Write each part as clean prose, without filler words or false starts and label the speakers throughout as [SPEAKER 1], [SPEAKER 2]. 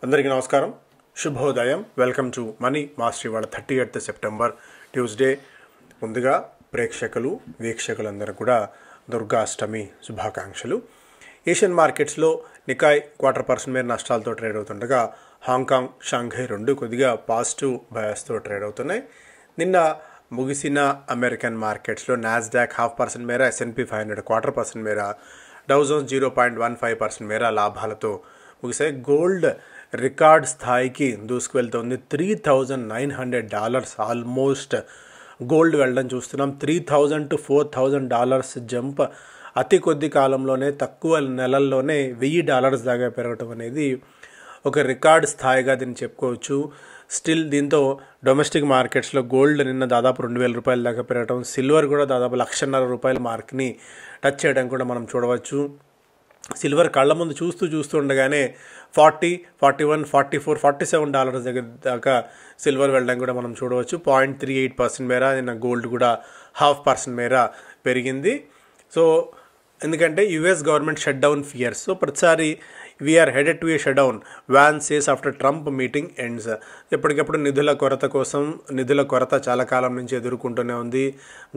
[SPEAKER 1] అందరికీ నమస్కారం, శుభోదయం. Welcome to money mastery. వాళ్ళ 30th సెప్టెంబర్ ట్యూస్డే. ముందుగా ప్రేక్షకులు వీక్షకులందరూ కూడా దుర్గాష్టమి శుభాకాంక్షలు. ఏషియన్ మార్కెట్స్లో నికాయ్ 1/4% మేర నష్టాలతో ట్రేడ్ అవుతుండగా హాంకాంగ్, షాంఘై రెండు కొద్దిగా పాజిటివ్ బయాస్తో ట్రేడ్ అవుతున్నాయి. నిన్న ముగిసిన అమెరికన్ మార్కెట్స్లో నాస్డాక్ 0.5% మేర, S&P 500 1/4% మేర, డౌ జోన్స్ 0.15% మేర లాభాలతో ముగిసాయి. గోల్డ్ రికార్డ్ స్థాయికి దూసుకువెళ్తోంది. $3,900 ఆల్మోస్ట్ గోల్డ్ వెళ్ళడం చూస్తున్నాం. $3,000 to $4,000 జంప్ అతి కొద్ది కాలంలోనే, తక్కువ నెలల్లోనే $1,000 దాకా పెరగటం అనేది ఒక రికార్డ్ స్థాయిగా దీన్ని చెప్పుకోవచ్చు. స్టిల్ దీంతో డొమెస్టిక్ మార్కెట్స్లో గోల్డ్ నిన్న దాదాపు $2,000 దాకా పెరగటం, సిల్వర్ కూడా దాదాపు $1,50,000 మార్క్ని టచ్ చేయడం కూడా మనం చూడవచ్చు. సిల్వర్ కళ్ళ ముందు చూస్తూ ఉండగానే $40, $41, $44, $47 దగ్గర దాకా సిల్వర్ వెళ్ళడం కూడా మనం చూడవచ్చు. 0.38% మేర నిన్న గోల్డ్ కూడా 0.5% మేర పెరిగింది. సో ఎందుకంటే US government shutdown fears. So ప్రతిసారి we're headed to a shutdown, Vance says after Trump meeting ends. ఎప్పటికప్పుడు నిధుల కొరత చాలా కాలం నుంచి ఎదుర్కొంటూనే ఉంది.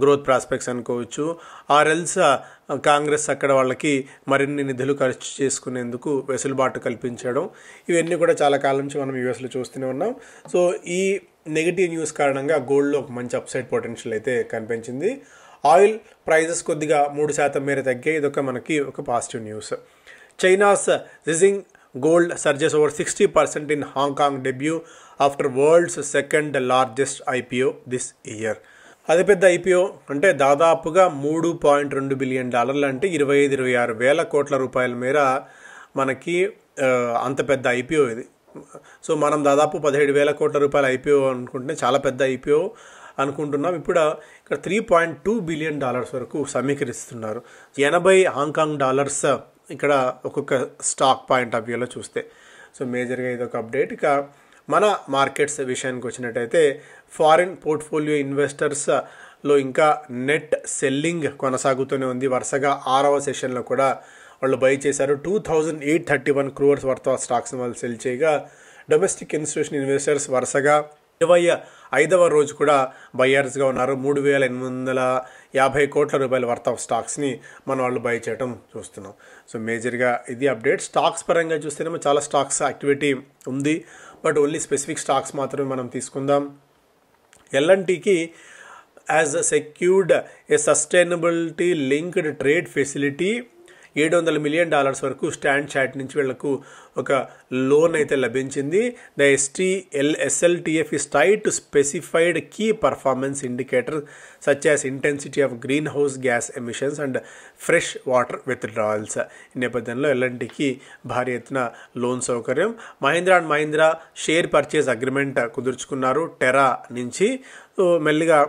[SPEAKER 1] గ్రోత్ ప్రాస్పెక్ట్స్ అనుకోవచ్చు. ఆర్ఎల్స్ కాంగ్రెస్ అక్కడ వాళ్ళకి మరిన్ని నిధులు ఖర్చు చేసుకునేందుకు వెసులుబాటు కల్పించడం, ఇవన్నీ కూడా చాలా కాలం నుంచి మనం యూఎస్లో చూస్తూనే ఉన్నాం. సో ఈ నెగిటివ్ న్యూస్ కారణంగా గోల్డ్లో ఒక మంచి అప్సైడ్ పొటెన్షియల్ అయితే కనిపించింది. ఆయిల్ ప్రైజెస్ కొద్దిగా 3% మేర తగ్గాయి. ఇదొక మనకి ఒక positive news. China's రిజింగ్ gold surges over 60% in Hong Kong debut after world's second largest IPO this year. అతిపెద్ద ఐపీఓ అంటే దాదాపుగా $3.2 బిలియన్ అంటే 25-26 వేల కోట్ల రూపాయల మేర మనకి అంత పెద్ద ఐపీఓ ఇది. సో మనం దాదాపు 17 వేల కోట్ల రూపాయల ఐపీఓ అనుకుంటే చాలా పెద్ద ఐపీఓ అనుకుంటున్నాం. ఇప్పుడు ఇక్కడ $3.2 బిలియన్ వరకు సమీకరిస్తున్నారు. 80 హాంకాంగ్ డాలర్స్ ఇక్కడ ఒక్కొక్క స్టాక్ పాయింట్ ఆఫ్ వ్యూలో చూస్తే. సో మేజర్గా ఇది ఒక అప్డేట్. ఇక మన మార్కెట్స్ విషయానికి వచ్చినట్టయితే ఫారిన్ పోర్ట్ఫోలియో ఇన్వెస్టర్స్లో ఇంకా నెట్ సెల్లింగ్ కొనసాగుతూనే ఉంది. వరుసగా 6వ సెషన్లో కూడా వాళ్ళు బై చేశారు. 2,831 crores వర్త్ ఆఫ్ స్టాక్స్ని వాళ్ళు సెల్ చేయగా, డొమెస్టిక్ ఇన్స్టిట్యూషన్ ఇన్వెస్టర్స్ వరుసగా 25వ రోజు కూడా బయ్యర్స్గా ఉన్నారు. 3,850 కోట్ల రూపాయల వర్త్ ఆఫ్ స్టాక్స్ని మన వాళ్ళు బై చేయడం చూస్తున్నాం. సో మేజర్గా ఇది అప్డేట్. స్టాక్స్ పరంగా చూస్తేనేమో చాలా స్టాక్స్ యాక్టివిటీ ఉంది, బట్ ఓన్లీ స్పెసిఫిక్ స్టాక్స్ మాత్రమే మనం తీసుకుందాం. ఎల్ఎన్టీకి as secured a sustainability linked trade facility $700 million వరకు స్టాండ్ చార్ట్ నుంచి వీళ్లకు ఒక లోన్ అయితే లభించింది. The SLTF is tied to specified key performance indicators such as intensity of greenhouse gas emissions and fresh water withdrawals. ఈ నేపథ్యంలో ఎల్ఎన్టీకి భారీ ఎత్తున లోన్ సౌకర్యం. Mahindra and Mahindra share purchase agreement కుదుర్చుకున్నారు టెరా నుంచి. మెల్లిగా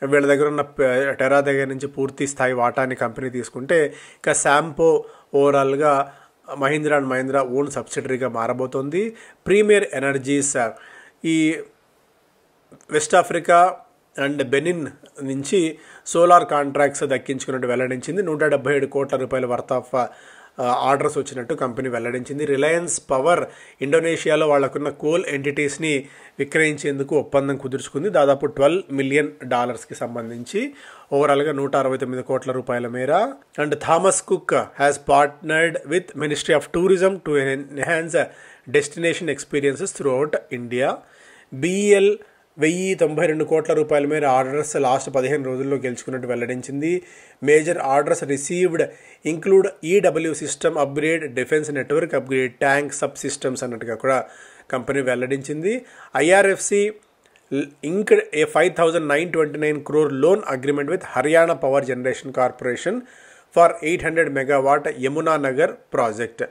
[SPEAKER 1] వీళ్ళ దగ్గర ఉన్న టెరా దగ్గర నుంచి పూర్తి స్థాయి వాటాని కంపెనీ తీసుకుంటే, ఇక శాంపో ఓవరాల్గా మహీంద్రా అండ్ మహీంద్రా ఓన్ సబ్సిడరీగా మారబోతోంది. ప్రీమియర్ ఎనర్జీస్ ఈ వెస్ట్ ఆఫ్రికా అండ్ బెనిన్ నుంచి సోలార్ కాంట్రాక్ట్స్ దక్కించుకున్నట్టు వెల్లడించింది. 177 కోట్ల రూపాయల వర్త్ ఆఫ్ ఆర్డర్స్ వచ్చినట్టు కంపెనీ వెల్లడించింది. రిలయన్స్ పవర్ ఇండోనేషియాలో వాళ్ళకున్న కోల్ ఎంటిటీస్ని విక్రయించేందుకు ఒప్పందం కుదుర్చుకుంది. దాదాపు $12 మిలియన్ సంబంధించి ఓవరాల్గా 169 కోట్ల రూపాయల మేర. And Thomas cook has partnered with ministry of tourism to enhance destination experiences through out India. BEL 1,092 కోట్ల రూపాయల మేర ఆర్డర్స్ లాస్ట్ 15 రోజుల్లో గెలుచుకున్నట్టు వెల్లడించింది. Major orders received include EW system upgrade, defence network upgrade, tank sub systems అన్నట్టుగా కూడా company వెల్లడించింది. IRFC inked A 5,929 crore loan agreement with Haryana power generation corporation for 800 megawatt Yamuna Nagar project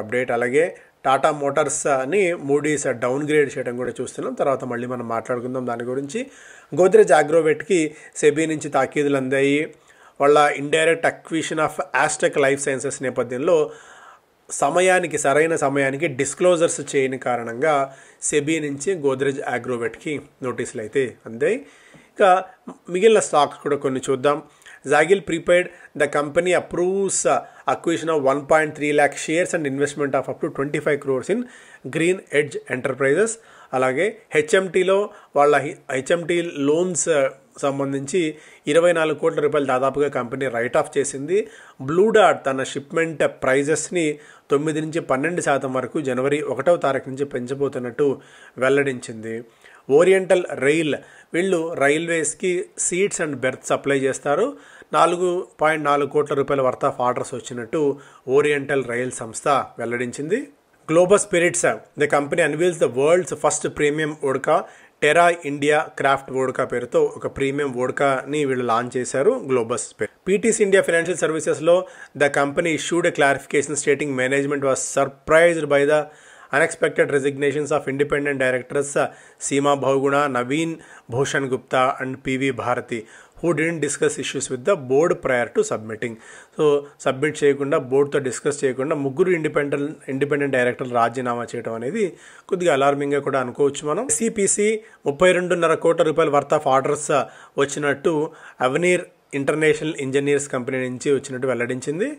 [SPEAKER 1] update. అలాగే Tata మోటార్స్ని Moody's down grade చేయడం కూడా చూస్తున్నాం. తర్వాత మళ్ళీ మనం మాట్లాడుకుందాం దాని గురించి. గోద్రేజ్ అగ్రోవెట్కి సెబీ నుంచి తాకీదులు అందాయి. వాళ్ళ indirect acquisition of Astec life sciences నేపథ్యంలో సరైన సమయానికి డిస్క్లోజర్స్ చేయని కారణంగా సెబీ నుంచి గోద్రేజ్ అగ్రోవెట్కి నోటీసులు అయితే అందాయి. ఇక మిగిలిన స్టాక్స్ కూడా కొన్ని చూద్దాం. Zaggle Prepaid, the company approves acquisition of 1.3 lakh shares and investment of up to 25 crores in Green Edge Enterprises. అలాగే హెచ్ఎంటీలో వాళ్ళ హెచ్ఎంటీ లోన్స్ సంబంధించి 24 కోట్ల రూపాయలు దాదాపుగా కంపెనీ రైట్ ఆఫ్ చేసింది. బ్లూ డార్ట్ తన షిప్మెంట్ ప్రైజెస్ని 9 నుంచి 12% వరకు జనవరి 1వ తారీఖు నుంచి పెంచబోతున్నట్టు వెల్లడించింది. ఓరియంటల్ రైల్ వీళ్ళు రైల్వేస్కి సీట్స్ అండ్ బెర్త్ సప్లై చేస్తారు. 4.4 కోట్ల రూపాయల వర్త్ ఆఫ్ ఆర్డర్స్ వచ్చినట్టు ఓరియంటల్ రైల్ సంస్థ వెల్లడించింది. Global Spirits, the company unveils the world's first premium vodka Terai India craft vodka పేరుతో ఒక ప్రీమియం వోడ్కాని వీళ్ళు లాంచ్ చేశారు. Global Spirit. PTC India Financial సర్వీసెస్లో the company issued a clarification stating management was surprised by the unexpected resignations of independent directors Seema Bahuguna, Naveen Bhushan Gupta and PV Bharati, who didn't discuss issues with the board prior to submitting. So submit చేయకుండా బోర్డ్తో discuss చేయకుండా ముగ్గురు independent డైరెక్టర్లు రాజీనామా చేయడం అనేది కొద్దిగా అలార్మింగ్గా కూడా అనుకోవచ్చు మనం. సిపిసి 32.5 కోట్ల రూపాయల వర్త్ ఆఫ్ ఆర్డర్స్ వచ్చినట్టు అవనీర్ ఇంటర్నేషనల్ ఇంజనీర్స్ కంపెనీ నుంచి వచ్చినట్టు వెల్లడించింది.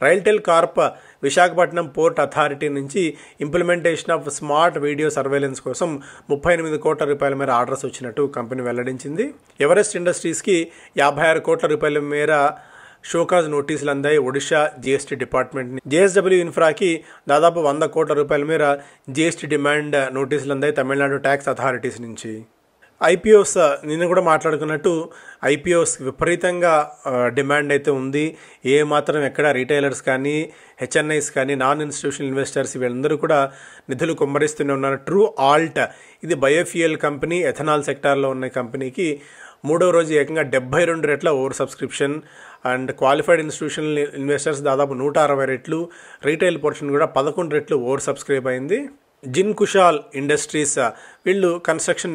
[SPEAKER 1] RailTel corp Visakhapatnam port authority నుంచి implementation of smart video surveillance కోసం 38 కోట్ల రూపాయల మేర ఆర్డర్స్ వచ్చినట్టు కంపెనీ వెల్లడించింది. ఎవరెస్ట్ ఇండస్ట్రీస్కి 56 కోట్ల రూపాయల మేర షోకాజ్ నోటీసులు అందాయి ఒడిషా జిఎస్టీ డిపార్ట్మెంట్. జేఎస్డబ్ల్యూ ఇన్ఫ్రాకి దాదాపు 100 కోట్ల రూపాయల మేర జిఎస్టీ డిమాండ్ నోటీసులు అందాయి తమిళనాడు ట్యాక్స్ అథారిటీస్ నుంచి. ఐపీఓస్ నిన్న కూడా మాట్లాడుకున్నట్టు ఐపీఓస్ విపరీతంగా డిమాండ్ అయితే ఉంది. ఏ మాత్రం ఎక్కడ రీటైలర్స్ కానీ హెచ్ఎన్ఐస్ కానీ నాన్ ఇన్స్టిట్యూషనల్ ఇన్వెస్టర్స్ వీళ్ళందరూ కూడా నిధులు కుమ్మరిస్తూనే ఉన్నారు. ట్రూ ఆల్ట్ ఇది బయోఫ్యూయల్ కంపెనీ, ఎథనాల్ సెక్టార్లో ఉన్న కంపెనీకి 3వ రోజు ఏకంగా 72 రెట్ల over subscription and qualified institutional investors దాదాపు 160 రెట్లు, రీటైల్ పోర్షన్ కూడా 11 రెట్లు ఓవర్ సబ్స్క్రైబ్ అయింది. జిన్ కుషాల్ ఇండస్ట్రీస్ వీళ్ళు కన్స్ట్రక్షన్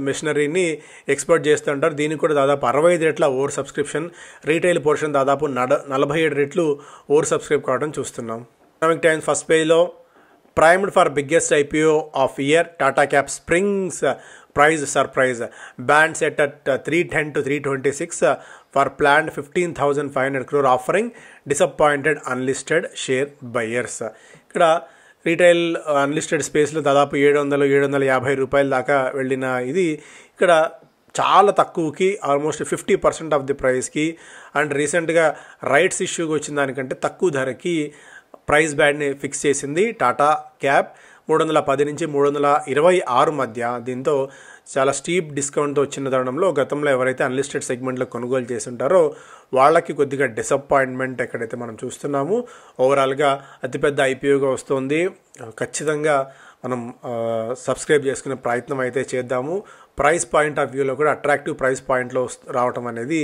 [SPEAKER 1] మెషినరీని ఎక్స్పోర్ట్ చేస్తుంటారు. దీనికి కూడా దాదాపు 65 రెట్ల ఓవర్ సబ్స్క్రిప్షన్, రీటైల్ పోర్షన్ దాదాపు 47 రెట్లు ఓవర్ సబ్స్క్రైబ్ కావడం చూస్తున్నాం. ఎకనామిక్ టైమ్స్ ఫస్ట్ పేజ్లో primed for biggest IPO of year, Tata cap springs price surprise, band set at 310 to 326 for planned 15,500 crore offering, disappointed unlisted share buyers. ఇక్కడ retail unlisted స్పేస్లో దాదాపు 700-750 రూపాయల దాకా వెళ్ళిన ఇది ఇక్కడ చాలా తక్కువకి ఆల్మోస్ట్ 50% ఆఫ్ ది ప్రైస్కి అండ్ రీసెంట్గా రైట్స్ ఇష్యూకి వచ్చిన దానికంటే తక్కువ ధరకి ప్రైస్ బ్యాండ్ని ఫిక్స్ చేసింది టాటా క్యాప్. 310 నుంచి 326 మధ్య. దీంతో చాలా స్టీప్ డిస్కౌంట్తో వచ్చిన తరుణంలో గతంలో ఎవరైతే అన్లిస్టెడ్ సెగ్మెంట్లో కొనుగోలు చేసి ఉంటారో వాళ్ళకి కొద్దిగా డిసప్పాయింట్మెంట్ ఎక్కడైతే మనం చూస్తున్నాము. ఓవరాల్గా అతిపెద్ద ఐపీఓగా వస్తుంది. ఖచ్చితంగా మనం సబ్స్క్రైబ్ చేసుకునే ప్రయత్నం అయితే చేద్దాము. ప్రైస్ పాయింట్ ఆఫ్ వ్యూలో కూడా అట్రాక్టివ్ ప్రైస్ పాయింట్లో రావటం అనేది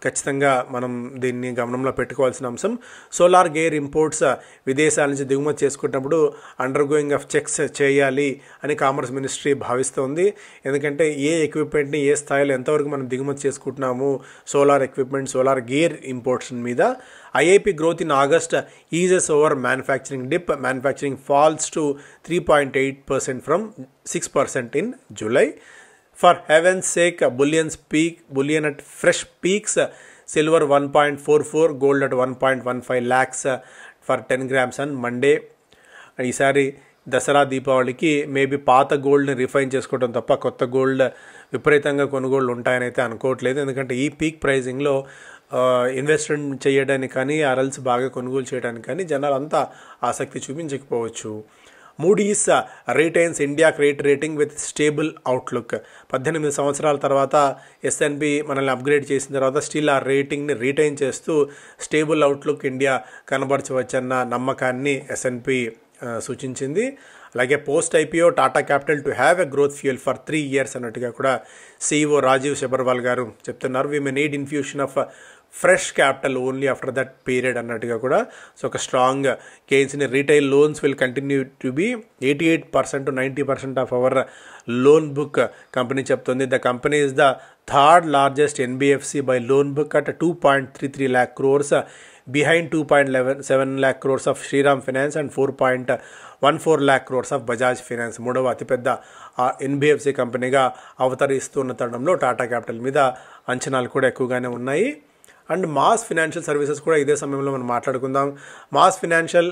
[SPEAKER 1] ఖచ్చితంగా మనం దీన్ని గమనంలో పెట్టుకోవాల్సిన అంశం. సోలార్ గేర్ ఇంపోర్ట్స్ విదేశాల నుంచి దిగుమతి చేసుకున్నప్పుడు అండర్గోయింగ్ ఆఫ్ చెక్స్ చేయాలి అని కామర్స్ మినిస్ట్రీ భావిస్తోంది. ఎందుకంటే ఏ ఎక్విప్మెంట్ని ఏ స్థాయిలో ఎంతవరకు మనం దిగుమతి చేసుకుంటున్నాము solar equipment, solar gear imports మీద. IIP growth in August eases over manufacturing dip, manufacturing falls to 3.8% from 6% in July. For heaven's sake, bullion at fresh peaks, silver 1.44, gold at 1.15 lakhs for 10 grams on Monday. ఈసారి దసరా దీపావళికి maybe పాత గోల్డ్ని refine చేసుకోవడం తప్ప కొత్త gold విపరీతంగా కొనుగోళ్ళు ఉంటాయని అయితే అనుకోవట్లేదు. ఎందుకంటే ఈ పీక్ ప్రైజింగ్లో ఇన్వెస్ట్మెంట్ చేయడానికి కానీ ఆర్ఎల్స్ బాగా కొనుగోలు చేయడానికి కానీ జనాలు అంతా ఆసక్తి చూపించకపోవచ్చు. Moody's retains India credit rating with stable outlook. 18 సంవత్సరాల తర్వాత ఎస్ఎన్పి మనల్ని అప్గ్రేడ్ చేసిన తర్వాత స్టిల్ ఆ రేటింగ్ని రిటైన్ చేస్తూ స్టేబుల్ అవుట్లుక్ ఇండియా కనబరచవచ్చన్న నమ్మకాన్ని ఎస్ఎన్పి సూచించింది. అలాగే post IPO Tata capital to have a growth fuel for 3 years అన్నట్టుగా కూడా సిఇఓ రాజీవ్ శబర్వాల్ గారు చెప్తున్నారు. We may need infusion of fresh capital only after that period అన్నట్టుగా కూడా. సో ఒక స్ట్రాంగ్ కేస్ని retail loans will continue to be 88% to 90% of our loan book company చెప్తుంది. The company is the third largest NBFC by loan book at 2.33 lakh crores, behind 2.7 lakh crores of Shriram Finance and 4.14 lakh crores of Bajaj Finance. మూడవ అతిపెద్ద NBFC కంపెనీగా అవతరిస్తున్న తరుణంలో Tata capital మీద అంచనాలు కూడా ఎక్కువగానే ఉన్నాయి. And mass financial services కూడా ఇదే సమయంలో మనం మాట్లాడుకుందాం. మాస్ ఫినాన్షియల్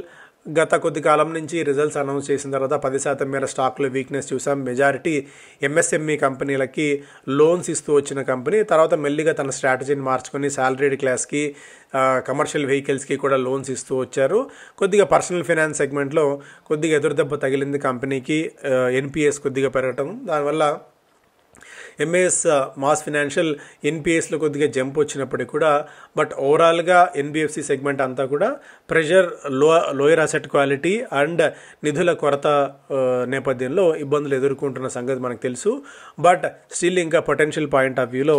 [SPEAKER 1] గత కొద్ది కాలం నుంచి రిజల్ట్స్ అనౌన్స్ చేసిన తర్వాత 10% మేర స్టాక్లో వీక్నెస్ చూసాం. మెజారిటీ ఎంఎస్ఎంఈ కంపెనీలకి లోన్స్ ఇస్తూ వచ్చిన కంపెనీ తర్వాత మెల్లిగా తన స్ట్రాటజీని మార్చుకొని సాలరీడ్ క్లాస్కి కమర్షియల్ వెహికల్స్కి కూడా లోన్స్ ఇస్తూ వచ్చారు. కొద్దిగా పర్సనల్ ఫైనాన్స్ సెగ్మెంట్లో కొద్దిగా ఎదురుదెబ్బ తగిలింది కంపెనీకి. ఎన్పిఎస్ కొద్దిగా పెరగటం, దానివల్ల ఎంఏఎస్ మాస్ ఫినాన్షియల్ ఎన్పిఎస్లో కొద్దిగా జంప్ వచ్చినప్పటికీ కూడా బట్ ఓవరాల్గా ఎన్బిఎఫ్సి సెగ్మెంట్ అంతా కూడా pressure, lower asset quality and నిధుల కొరత నేపథ్యంలో ఇబ్బందులు ఎదుర్కొంటున్న సంగతి మనకు తెలుసు. బట్ స్టిల్ ఇంకా పొటెన్షియల్ పాయింట్ ఆఫ్ వ్యూలో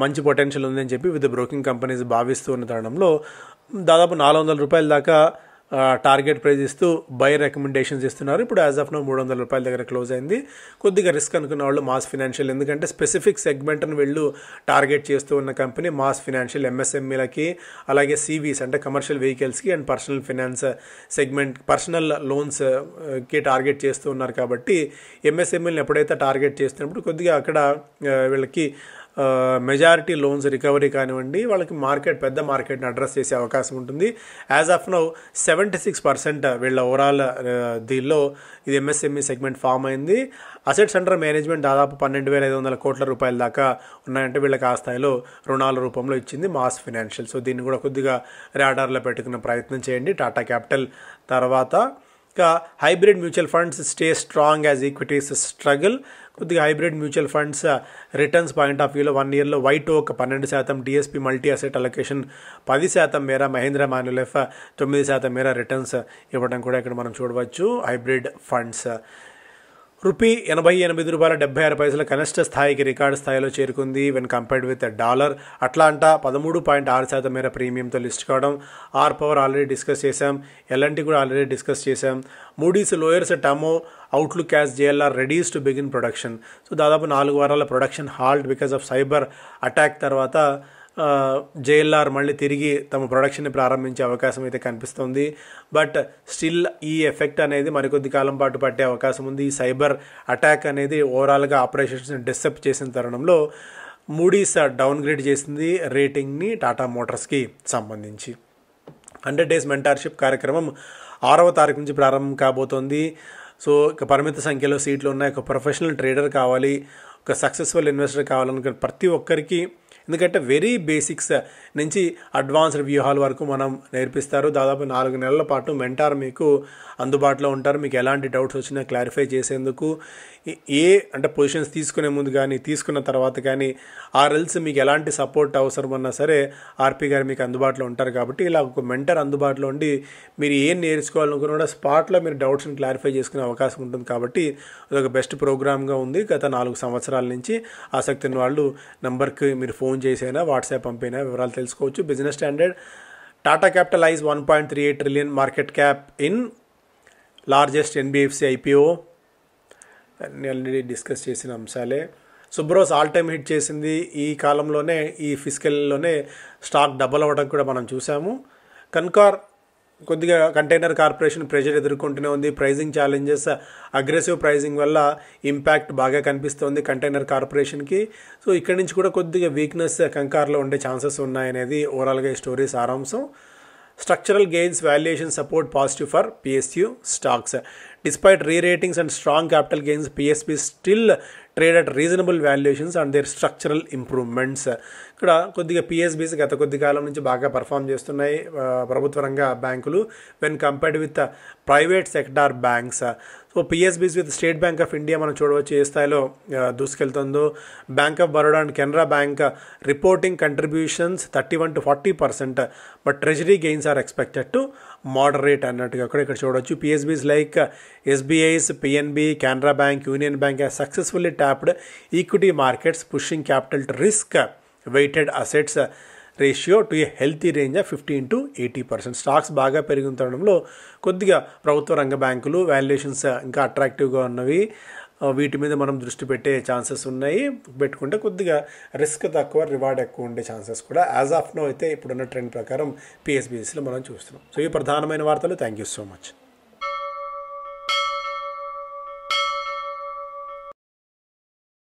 [SPEAKER 1] మంచి పొటెన్షియల్ ఉందని చెప్పి వివిధ బ్రోకింగ్ కంపెనీస్ భావిస్తూ ఉన్న తరుణంలో దాదాపు $400 దాకా టార్గెట్ ప్రైస్ ఇస్తూ బై రికమెండేషన్స్ ఇస్తున్నారు. ఇప్పుడు యాజ్ ఆఫ్ నో $300 దగ్గర క్లోజ్ అయింది. కొద్దిగా రిస్క్ అనుకున్న వాళ్ళు మాస్ ఫినాన్షియల్, ఎందుకంటే స్పెసిఫిక్ సెగ్మెంట్ని వీళ్ళు టార్గెట్ చేస్తూ ఉన్న కంపెనీ మాస్ ఫినాన్షియల్. ఎంఎస్ఎంఈలకి అలాగే సివిస్ అంటే కమర్షియల్ వెహికల్స్కి and personal finance segment, personal లోన్స్కి టార్గెట్ చేస్తూ ఉన్నారు. కాబట్టి ఎంఎస్ఎంఈలను ఎప్పుడైతే టార్గెట్ చేస్తున్నప్పుడు కొద్దిగా అక్కడ వీళ్ళకి మెజారిటీ లోన్స్ రికవరీ కానివ్వండి, వాళ్ళకి పెద్ద మార్కెట్ని అడ్రస్ చేసే అవకాశం ఉంటుంది. యాజ్ ఆఫ్ నౌ 76% వీళ్ళ ఓవరాల్ దీనిలో ఇది ఎంఎస్ఎంఈ సెగ్మెంట్ ఫామ్ అయింది. అసెట్స్ అండర్ మేనేజ్మెంట్ దాదాపు 12,500 కోట్ల రూపాయల దాకా ఉన్నాయంటే వీళ్ళకి ఆ స్థాయిలో రుణాల రూపంలో ఇచ్చింది మాస్ ఫినాన్షియల్. సో దీన్ని కూడా కొద్దిగా రాడార్లో పెట్టుకునే ప్రయత్నం చేయండి. టాటా క్యాపిటల్ తర్వాత ఇంకా hybrid mutual funds stay strong as equities struggle. కొద్దిగా hybrid mutual funds returns point of వ్యూలో 1 ఇయర్లో WhiteOak 12%, DSP multi asset allocation 10% మేర, మహీంద్రా మాన్యులిఫ్ 9% మేర రిటర్న్స్ ఇవ్వడం కూడా ఇక్కడ మనం చూడవచ్చు. హైబ్రిడ్ ఫండ్స్ రూపీ $88.76 కనిష్ట స్థాయికి రికార్డు స్థాయిలో చేరుకుంది when compared with dollar. Atlanta 13.6% మేర ప్రీమియంతో లిస్ట్ కావడం. ఆర్ పవర్ ఆల్రెడీ డిస్కస్ చేసాం, ఎల్ఎన్టీ కూడా ఆల్రెడీ డిస్కస్ చేసాం. Moody's lowers TaMo outlook as JLR readies to begin production. So దాదాపు 4 వారాల production halt because of cyber attack తర్వాత జేఎల్ఆర్ మళ్ళీ తిరిగి తమ ప్రొడక్షన్ని ప్రారంభించే అవకాశం అయితే కనిపిస్తుంది. బట్ స్టిల్ ఈ ఎఫెక్ట్ అనేది మరికొద్ది కాలం పాటు పట్టే అవకాశం ఉంది. ఈ సైబర్ అటాక్ అనేది ఓవరాల్గా ఆపరేషన్స్ని డిస్టర్బ్ చేసిన తరుణంలో మూడీస్ డౌన్గ్రేడ్ చేసింది రేటింగ్ని టాటా మోటార్స్కి సంబంధించి. 100 days మెంటార్షిప్ కార్యక్రమం 6వ తారీఖు నుంచి ప్రారంభం కాబోతోంది. సో ఇక పరిమిత సంఖ్యలో సీట్లు ఉన్నాయి. ఒక ప్రొఫెషనల్ ట్రేడర్ కావాలి, ఒక సక్సెస్ఫుల్ ఇన్వెస్టర్ కావాలనుకున్న ప్రతి ఒక్కరికి, ఎందుకంటే వెరీ బేసిక్స్ నుంచి అడ్వాన్స్డ్ వ్యూహాల వరకు మనం నేర్పిస్తారు. దాదాపు 4 నెలల పాటు మెంటార్ మీకు అందుబాటులో ఉంటారు. మీకు ఎలాంటి డౌట్స్ వచ్చినా క్లారిఫై చేసేందుకు, అంటే పొజిషన్స్ తీసుకునే ముందు కానీ తీసుకున్న తర్వాత కానీ ఆర్ఎల్స్ మీకు ఎలాంటి సపోర్ట్ అవసరమన్నా సరే ఆర్పి గారు మీకు అందుబాటులో ఉంటారు. కాబట్టి ఇలా ఒక మెంటర్ అందుబాటులో ఉండి మీరు ఏం నేర్చుకోవాలనుకున్నా కూడా స్పాట్లో మీరు డౌట్స్ని క్లారిఫై చేసుకునే అవకాశం ఉంటుంది. కాబట్టి అదొక బెస్ట్ ప్రోగ్రామ్గా ఉంది. గత 4 సంవత్సరాల నుంచి ఆసక్తి ఉన్న వాళ్ళు నెంబర్కి మీరు ఫోన్ చేసైనా వాట్సాప్ పంపినా వివరాలు తెలుసుకోవచ్చు. Business standard Tata capitalise 1.38 trillion market cap in largest NBFC IPO. అన్ని ఆల్రెడీ డిస్కస్ చేసిన అంశాలే. సుబ్రోస్ ఆల్ టైమ్ హిట్ చేసింది. ఈ కాలంలోనే ఈ ఫిజికల్లోనే స్టాక్ డబల్ అవ్వడం కూడా మనం చూసాము. కన్కార్ కొద్దిగా కంటైనర్ కార్పొరేషన్ ప్రెషర్ ఎదుర్కొంటూనే ఉంది. ప్రైజింగ్ ఛాలెంజెస్, అగ్రెసివ్ ప్రైజింగ్ వల్ల ఇంపాక్ట్ బాగా కనిపిస్తుంది కంటైనర్ కార్పొరేషన్కి. సో ఇక్కడి నుంచి కూడా కొద్దిగా వీక్నెస్ కంకార్లో ఉండే ఛాన్సెస్ ఉన్నాయనేది ఓవరాల్గా ఈ స్టోరీ సారాంశం. Structural gains, valuation support positive for PSU stocks. Despite re-ratings and strong capital gains, PSB still trade at reasonable valuations and their structural improvements. ఇక్కడ కొద్దిగా పిఎస్బీస్ గత కొద్ది కాలం నుంచి బాగా పర్ఫామ్ చేస్తున్నాయి ప్రభుత్వ రంగ బ్యాంకులు when compared with private sector banks. So PSBs with State Bank of India మనం చూడవచ్చు ఏ స్థాయిలో దూసుకెళ్తుందో. Bank of Baroda and Canara Bank reporting contributions 31 to 40%, but treasury gains are expected to moderate అన్నట్టుగా కూడా ఇక్కడ చూడవచ్చు. PSBs like SBIs, PNB, Canara Bank, Union Bank has successfully tapped equity markets, pushing capital to risk weighted assets ratio to a healthy range of 15 to 80%. Stocks బాగా పెరుగుతుండడంలో కొద్దిగా ప్రభుత్వ రంగ బ్యాంకులు valuations ఇంకా అట్రాక్టివ్గా ఉన్నవి, వీటి మీద మనం దృష్టి పెట్టే ఛాన్సెస్ ఉన్నాయి. పెట్టుకుంటే కొద్దిగా రిస్క్ తక్కువ, రివార్డ్ ఎక్కువ ఉండే ఛాన్సెస్ కూడా యాజ్ ఆఫ్ నో అయితే ఇప్పుడున్న ట్రెండ్ ప్రకారం పిఎస్బీఎస్లో మనం చూస్తున్నాం. సో ఈ ప్రధానమైన వార్తలు. Thank you so much.